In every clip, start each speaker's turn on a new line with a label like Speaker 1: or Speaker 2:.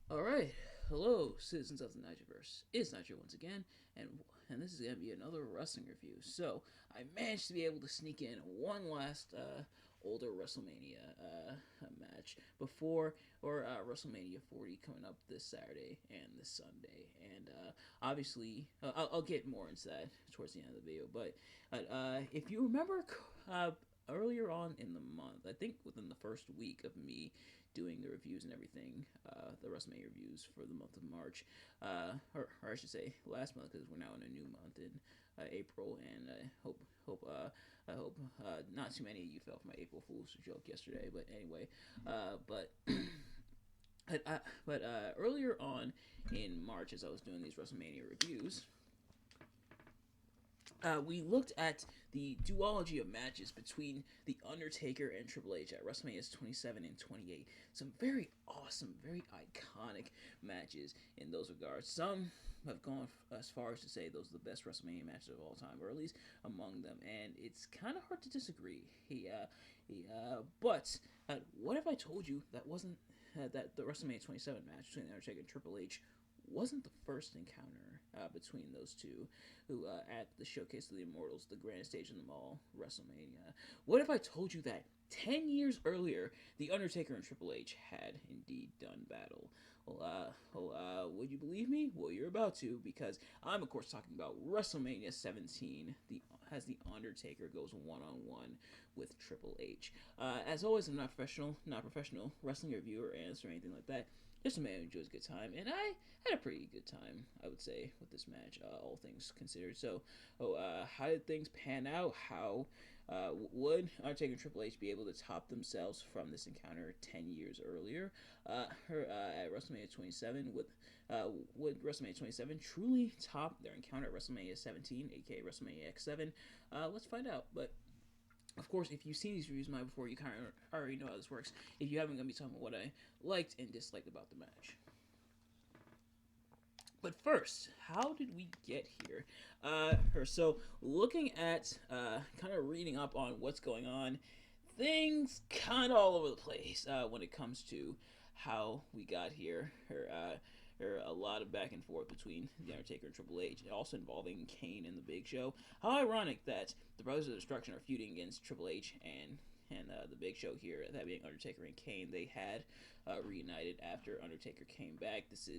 Speaker 1: All right, hello, citizens of the Nigelverse. It's Nigel once again, and this is gonna be another wrestling review. So I managed to be able to sneak in one last older WrestleMania match before WrestleMania 40 coming up this Saturday and this Sunday, and obviously I'll get more into that towards the end of the video. But if you remember. Earlier on in the month, I think within the first week of me doing the reviews and everything, the WrestleMania reviews for the month of March, or I should say last month because we're now in a new month in April, and I hope not too many of you fell for my April Fool's joke yesterday. But anyway, but earlier on in March, as I was doing these WrestleMania reviews, we looked at the duology of matches between The Undertaker and Triple H at WrestleMania 27 and 28. Some very awesome, very iconic matches in those regards. Some have gone as far as to say those are the best WrestleMania matches of all time, or at least among them, and it's kind of hard to disagree. But what if I told you that wasn't that the WrestleMania 27 match between The Undertaker and Triple H wasn't the first encounter between those two, who at the Showcase of the Immortals, the grandest stage in them all, WrestleMania. What if I told you that 10 years earlier, The Undertaker and Triple H had indeed done battle? Would you believe me? Well, you're about to, because I'm, of course, talking about WrestleMania 17, as The Undertaker goes one-on-one with Triple H. As always, I'm not professional wrestling reviewer, answer, or anything like that. Just a man who enjoys a good time, and I had a pretty good time, I would say, with this match, all things considered. So, how did things pan out? How would Undertaker and Triple H be able to top themselves from this encounter 10 years earlier? At WrestleMania 27, would WrestleMania 27 truly top their encounter at WrestleMania 17, aka WrestleMania X7? Let's find out. But of course, if you've seen these reviews of mine before, you kind of already know how this works. If you haven't, I'm going to be talking about what I liked and disliked about the match. But first, how did we get here? So looking at, kind of reading up on what's going on, things kind of all over the place when it comes to how we got here. There are a lot of back and forth between The Undertaker and Triple H, also involving Kane and The Big Show. How ironic that the Brothers of Destruction are feuding against Triple H and The Big Show here, that being Undertaker and Kane. They had reunited after Undertaker came back. This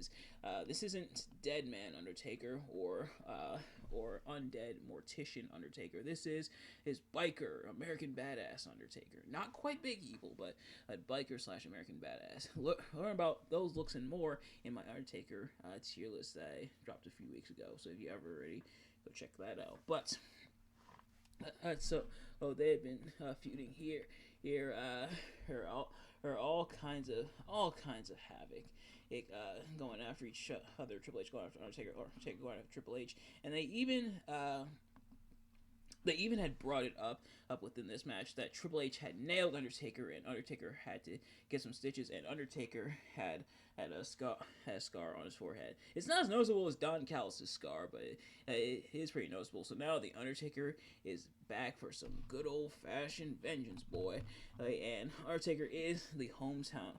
Speaker 1: isn't Dead Man Undertaker or Undead Mortician Undertaker. This is his biker American Badass Undertaker. Not quite Big Evil, but a biker slash American Badass. Learn about those looks and more in my Undertaker tier list that I dropped a few weeks ago. So if you haven't already, go check that out. But they had been feuding here, all kinds of havoc. Going after each other, Triple H going after Undertaker, or Undertaker going after Triple H, and they even had brought it up within this match that Triple H had nailed Undertaker, and Undertaker had to get some stitches, and Undertaker had a scar on his forehead. It's not as noticeable as Don Callis' scar, but it is pretty noticeable. So now the Undertaker is back for some good old fashioned vengeance, boy. And Undertaker is the hometown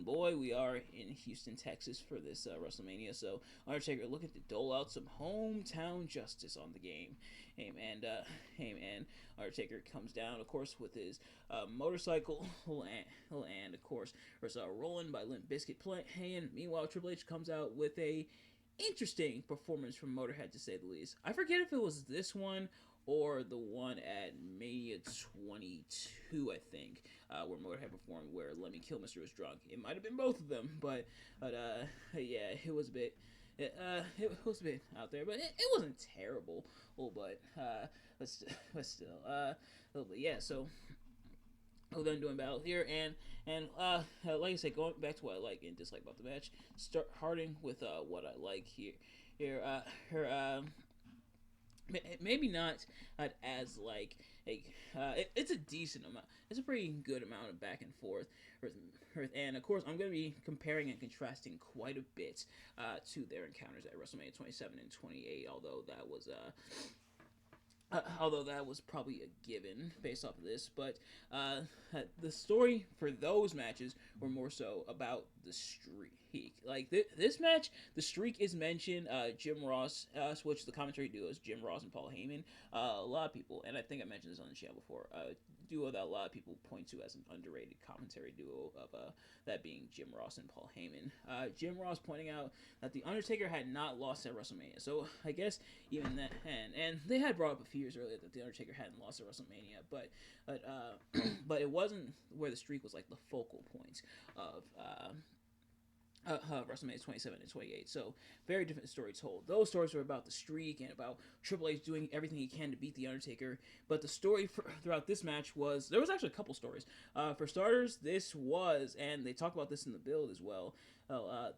Speaker 1: boy. We are in Houston, Texas for this WrestleMania, so Undertaker looking to dole out some hometown justice on the game. Hey man, Undertaker comes down, of course, with his motorcycle, and of course, there's Rolling by Limp Bizkit playing. Meanwhile, Triple H comes out with a interesting performance from Motorhead, to say the least. I forget if it was this one or the one at Mania 22, I think, where Motorhead performed, where Lemmy Kilmister was drunk. It might have been both of them, but yeah, it was a bit. It was a bit out there, but it wasn't terrible. But still, but yeah. So we're then doing battle here, and like I said, going back to what I like and dislike about the match, starting with what I like here, maybe not as like it's a decent amount. It's a pretty good amount of back and forth, and of course I'm going to be comparing and contrasting quite a bit to their encounters at WrestleMania 27 and 28. Although although that was probably a given based off of this. But the story for those matches were more so about the streak. Like this match, the streak is mentioned. Jim Ross, which the commentary duo is Jim Ross and Paul Heyman. A lot of people, and I think I mentioned this on the channel before, duo that a lot of people point to as an underrated commentary duo of that being Jim Ross and Paul Heyman. Jim Ross pointing out that the Undertaker had not lost at WrestleMania, so I guess even that, and they had brought up a few years earlier that the Undertaker hadn't lost at WrestleMania, but it wasn't where the streak was like the focal point of WrestleMania 27 and 28. So very different story told. Those stories were about the streak and about Triple H doing everything he can to beat the Undertaker. But the story throughout this match was there was actually a couple stories. For starters, this was, and they talk about this in the build as well.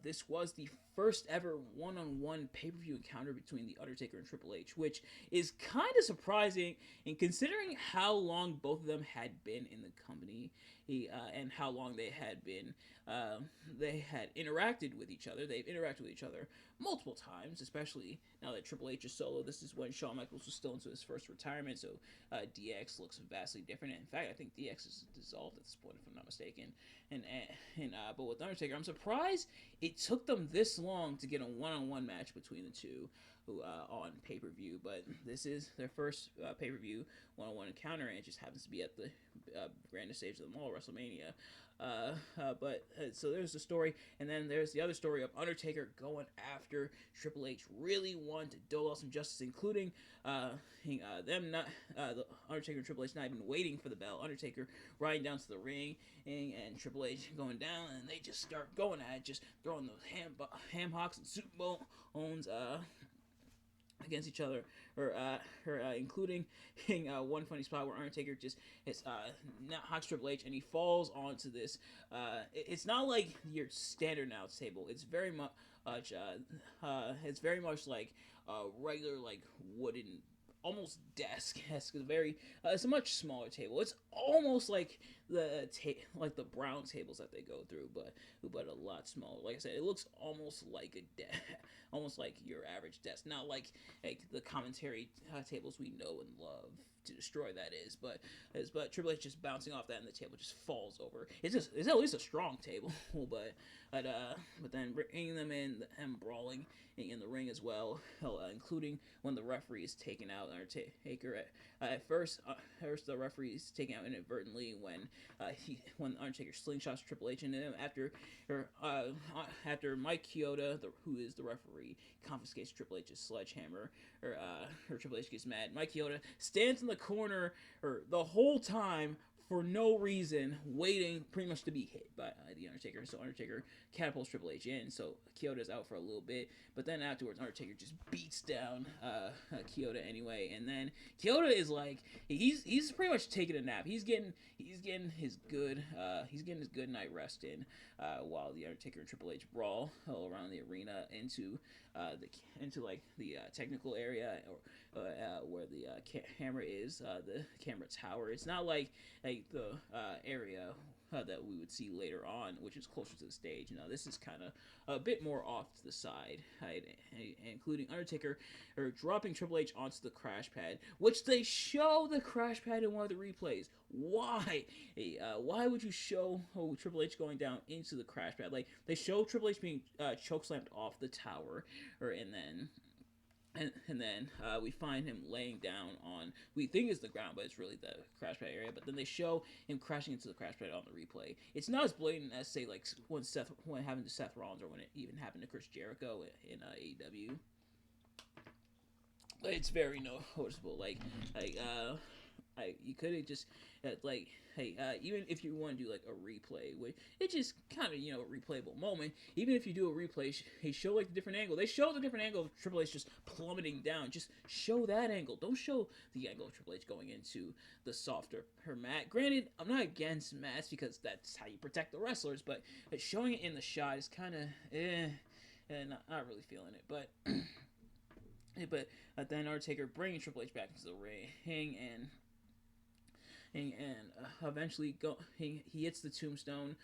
Speaker 1: This was the first ever one-on-one pay-per-view encounter between the Undertaker and Triple H, which is kind of surprising, and considering how long both of them had been in the company, and how long they had interacted with each other. They've interacted with each other multiple times, especially now that Triple H is solo. This is when Shawn Michaels was still into his first retirement, so DX looks vastly different. In fact, I think DX is dissolved at this point, if I'm not mistaken. But with Undertaker, I'm surprised it took them this long to get a one-on-one match between the two on pay-per-view. But this is their first pay-per-view one-on-one encounter, and it just happens to be at the grandest stage of them all, WrestleMania. So there's the story, and then there's the other story of Undertaker going after Triple H. Really wanted to dole out some justice, including them not the Undertaker and Triple H not even waiting for the bell. Undertaker riding down to the ring, and Triple H going down, and they just start going at it, just throwing those ham hocks and super bones against each other, including one funny spot where Undertaker just hocks Triple H, and he falls onto this. It's not like your standard announce table. It's very much like a regular like wooden, almost desk. It's a much smaller table. It's almost like the brown tables that they go through, but a lot smaller. Like I said, it looks almost like almost like your average desk, not like the commentary tables we know and love to destroy. That is, but Triple H just bouncing off that, and the table just falls over. It's at least a strong table, but then bringing them in and brawling in the ring as well, including when the referee is taken out. Undertaker at first the referee is taken out inadvertently when Undertaker slingshots Triple H, and then after Mike Chioda, who is the referee, confiscates Triple H's sledgehammer, or Triple H gets mad. Mike Chioda stands in the corner the whole time for no reason, waiting pretty much to be hit by the Undertaker. So Undertaker catapults Triple H in, so Chioda's out for a little bit, but then afterwards Undertaker just beats down Chioda anyway, and then Chioda is like, he's pretty much taking a nap. He's getting his good night rest in, while the Undertaker and Triple H brawl all around the arena into the technical area, or where the camera is, the camera tower. It's not like the area that we would see later on, which is closer to the stage. Now this is kind of a bit more off to the side, including Undertaker dropping Triple H onto the crash pad, which they show the crash pad in one of the replays. Why? Why would you show Triple H going down into the crash pad? Like, they show Triple H being chokeslammed off the tower, and then we find him laying down on, we think is the ground, but it's really the crash pad area. But then they show him crashing into the crash pad on the replay. It's not as blatant as, say, like when happened to Seth Rollins, or when it even happened to Chris Jericho in AEW. But it's very noticeable. You could have just even if you want to do like a replay, it's just kind of a replayable moment. Even if you do a replay, they show like the different angle. They show the different angle of Triple H just plummeting down. Just show that angle. Don't show the angle of Triple H going into the softer mat. Granted, I'm not against mats because that's how you protect the wrestlers, but showing it in the shot is kind of and not really feeling it. But then Undertaker bringing Triple H back into the ring, and eventually he hits the tombstone,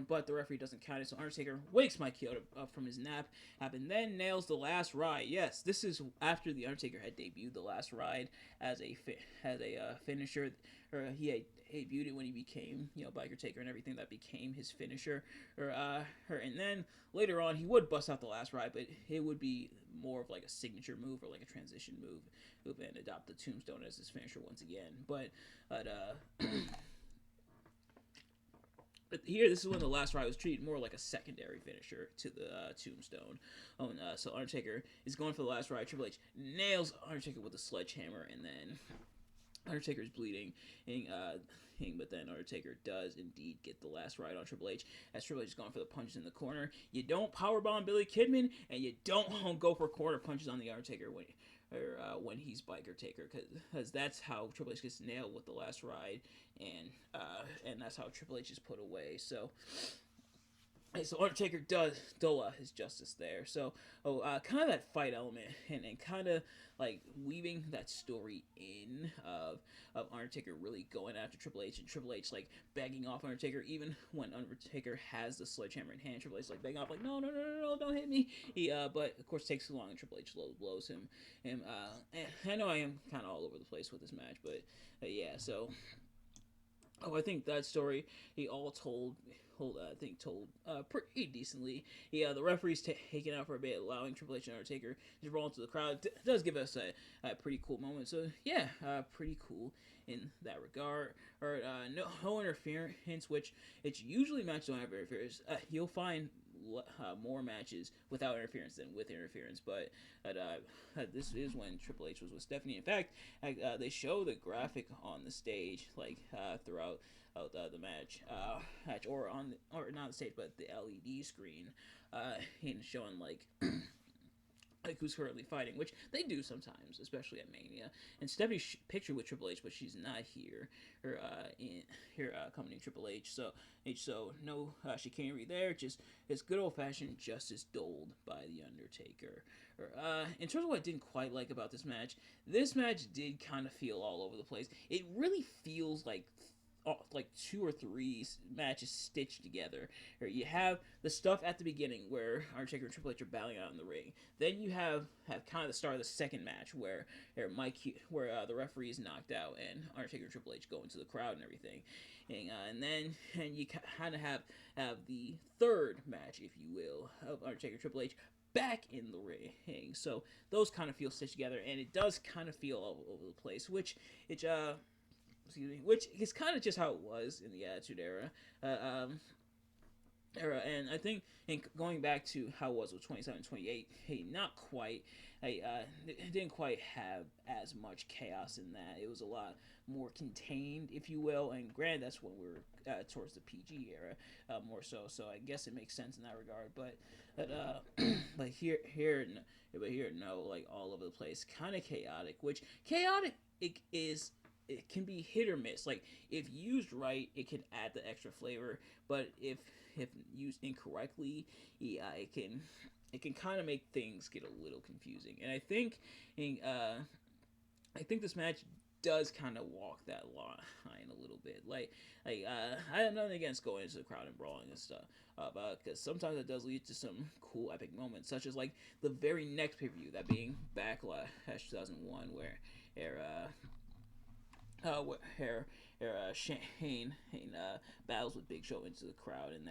Speaker 1: but the referee doesn't count it. So Undertaker wakes Mike Chioda up from his nap, and then nails the last ride. Yes, this is after the Undertaker had debuted the last ride as a finisher, or he had debuted it when he became Biker Taker and everything that became his finisher, and then later on he would bust out the last ride, but it would be more of like a signature move or like a transition move and adopt the tombstone as his finisher once again. But here, this is when the last ride was treated more like a secondary finisher to the tombstone. So Undertaker is going for the last ride. Triple H nails Undertaker with a sledgehammer, and then Undertaker's bleeding, but then Undertaker does indeed get the last ride on Triple H, as Triple H is going for the punches in the corner. You don't powerbomb Billy Kidman, and you don't go for corner punches on the Undertaker when he's Biker Taker, because that's how Triple H gets nailed with the last ride, and that's how Triple H is put away. So Undertaker does his justice there. So kind of that fight element, and kind of like weaving that story in of Undertaker really going after Triple H, and Triple H like begging off Undertaker even when Undertaker has the sledgehammer in hand. Triple H like begging off like no, don't hit me. But of course takes too long, and Triple H blows him. And I know I am kind of all over the place with this match, but yeah. So I think that story he all told pretty decently. Yeah, the referee's taken out for a bit, allowing Triple H and Undertaker to roll into the crowd. Does give us a pretty cool moment. So yeah, pretty cool in that regard. No interference, which it's usually matches don't have interference. You'll find more matches without interference than with interference, but this is when Triple H was with Stephanie. In fact, they show the graphic on the stage throughout the match, or not the stage, but the LED screen, and showing like who's currently fighting, which they do sometimes, especially at Mania. And Stephanie's pictured with Triple H, but she's not here. Accompanying Triple H. So no chicanery there. Just it's good old fashioned justice doled by the Undertaker. In terms of what I didn't quite like about this match did kind of feel all over the place. It really feels like two or three matches stitched together. You have the stuff at the beginning where Undertaker and Triple H are battling out in the ring. Then you have kind of the start of the second match where the referee is knocked out and Undertaker and Triple H go into the crowd and everything. And then you kind of have the third match, if you will, of Undertaker and Triple H back in the ring. So those kind of feel stitched together, and it does kind of feel all over the place, which is kind of just how it was in the Attitude Era. And I think going back to how it was with 27, 28, not quite. It didn't quite have as much chaos in that. It was a lot more contained, if you will. And granted, that's when we were towards the PG era more so. So I guess it makes sense in that regard. But like here, no, like all over the place, kind of chaotic. Which chaotic is. It can be hit or miss. Like if used right, it can add the extra flavor. But if used incorrectly, yeah, it can kind of make things get a little confusing. And I think this match does kind of walk that line a little bit. I have nothing against going into the crowd and brawling and stuff, because sometimes it does lead to some cool epic moments, such as like the very next pay-per-view, that being Backlash 2001, where Shane battles with Big Show into the crowd and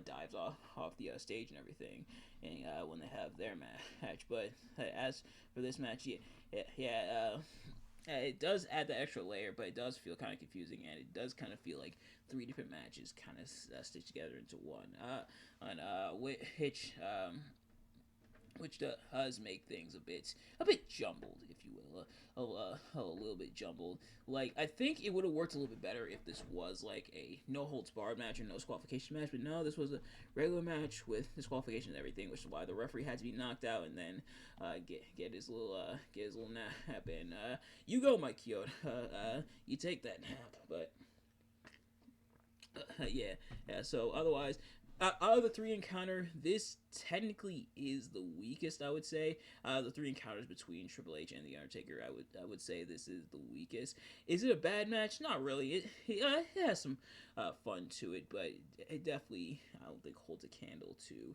Speaker 1: dives off the stage and everything, and when they have their match. But as for this match, it does add the extra layer, but it does feel kind of confusing, and it does kind of feel like three different matches kind of stitched together into one, which does make things a bit jumbled, if you will, a little bit jumbled. Like, I think it would have worked a little bit better if this was like a no holds barred match or no disqualification match, but no, this was a regular match with disqualification and everything, which is why the referee had to be knocked out and then get his little nap. And you go, Mike Chioda, you take that nap. But yeah. So otherwise, Out of the three encounter, this technically is the weakest. I would say the three encounters between Triple H and the Undertaker. I would say this is the weakest. Is it a bad match? Not really. It has some fun to it, but it definitely I don't think holds a candle to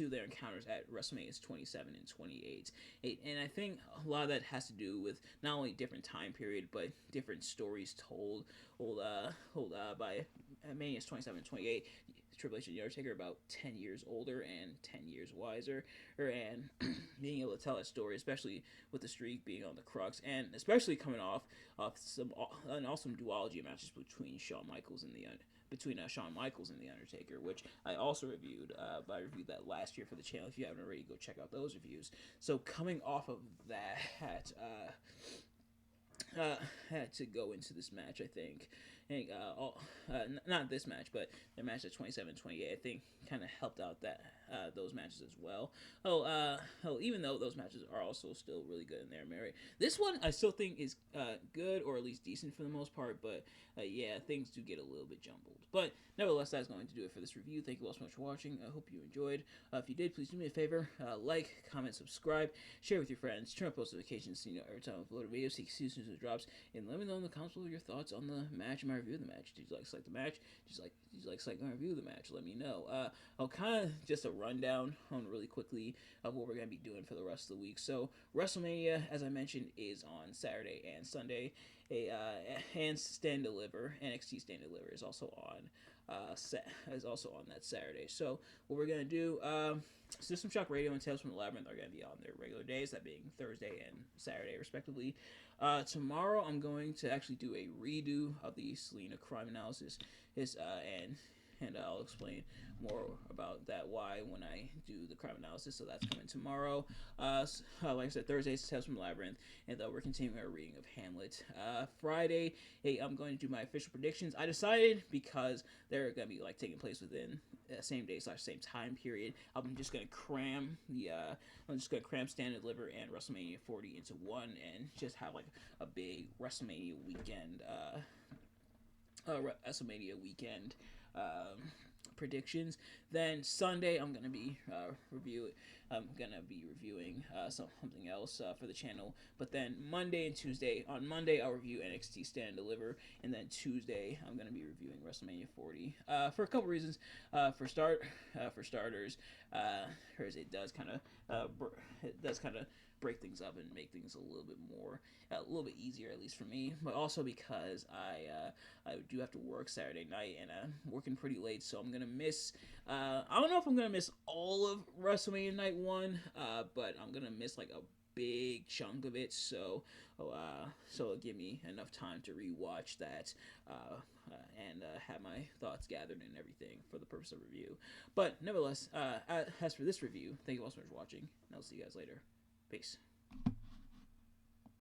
Speaker 1: their encounters at WrestleMania 27 and 28. And I think a lot of that has to do with not only different time period, but different stories told by Mania 27 and 28. Triple H and The Undertaker about 10 years older and 10 years wiser, and being able to tell that story, especially with the streak being on the crux, and especially coming off some an awesome duology matches between Shawn Michaels and the Undertaker, which I also reviewed. I reviewed that last year for the channel. If you haven't already, go check out those reviews. So coming off of that, had to go into this match, I think. Not this match, but the match at 27-28, I think, kind of helped out those matches as well. Even though those matches are also still really good in their merit, this one I still think is good, or at least decent for the most part. But yeah, things do get a little bit jumbled. But nevertheless, that's going to do it for this review. Thank you all so much for watching. I hope you enjoyed. If you did, please do me a favor: like, comment, subscribe, share with your friends, turn on post notifications so you know every time I upload a video, so you can see as soon as it drops, and let me know in the comments below your thoughts on the match and my review of the match. Did you like select the match? Did you like select my review of the match? Let me know. I'll kind of just a rundown on really quickly of what we're going to be doing for the rest of the week. So WrestleMania, as I mentioned, is on Saturday and Sunday. And Stand Deliver, NXT Stand Deliver is also on that Saturday. So what we're gonna do, System Shock Radio and Tales from the Labyrinth are gonna be on their regular days, that being Thursday and Saturday respectively. Tomorrow I'm going to actually do a redo of the Selena crime analysis. And I'll explain more about that when I do the crime analysis. So that's coming tomorrow. Like I said, Thursday's Tales from the Labyrinth, and we're continuing our reading of Hamlet. Friday, I'm going to do my official predictions. I decided, because they're going to be taking place within same day / same time period, I'm just going to cram Stand and Deliver and WrestleMania 40 into one, and just have a big WrestleMania weekend. Predictions. Then Sunday I'm gonna be reviewing something else for the channel. But then Monday and Tuesday. On Monday I'll review NXT Stand and Deliver, and then Tuesday I'm gonna be reviewing WrestleMania 40 for a couple reasons. For starters, it does kind of break things up and make things a little bit easier, at least for me. But also because I do have to work Saturday night, and I'm working pretty late, so I'm gonna miss. I don't know if I'm gonna miss all of WrestleMania Night 1, but I'm gonna miss a big chunk of it. So it'll give me enough time to rewatch that and have my thoughts gathered and everything for the purpose of review. But nevertheless, as for this review, thank you all so much for watching, and I'll see you guys later. Peace.